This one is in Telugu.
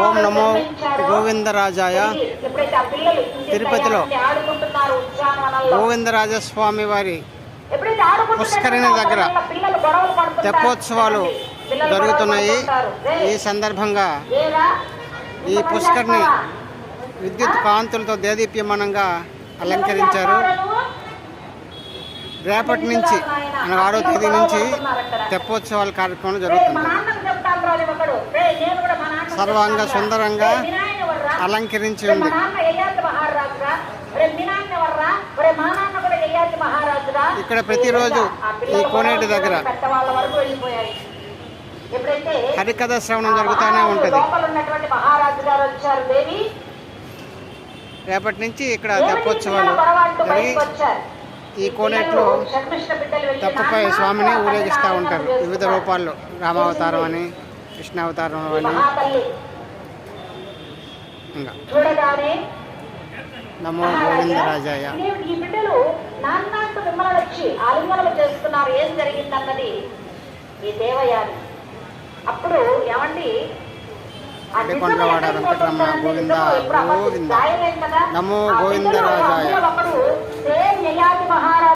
ఓం నమో గోవిందరాజాయ. తిరుపతిలో గోవిందరాజస్వామి వారి పుష్కరిణి దగ్గర తెప్పోత్సవాలు జరుగుతున్నాయి. ఈ సందర్భంగా ఈ పుష్కరిణి విద్యుత్ కాంతులతో దేదీప్యమానంగా అలంకరించారు. రేపటి నుంచి అనగా 6వ తేదీ నుంచి తెప్పోత్సవాల కార్యక్రమం జరుగుతుంది. సర్వాంగ సుందరంగా అలంకరించి ఉంది. ఇక్కడ ప్రతిరోజు ఈ కోనేటి దగ్గర హరికథ శ్రవణం జరుగుతూనే ఉంటుంది. రేపటి నుంచి ఇక్కడ తెప్పోత్సవాలు జరిగి ఈ కోనేట్లో తప్పపై స్వామిని ఊరేగిస్తూ ఉంటారు వివిధ రూపాల్లో. రామావతారం అని, కృష్ణావతారం అని. ఇంకా నమో గోవిందరాజాయ. ఈ బిడ్డలు నాన్నట్టు మిమ్మల్ని వచ్చి ఆలింగనలు చేస్తున్నారు. ఏం జరిగిందన్నది ఈ దేవయాని. అప్పుడు ఏమండి కొండవాడ వెంకటరమణ గోవింద గోవింద. నమో గోవిందరాజాయ. ఒకడు సేమ్ యయాతి మహారాజు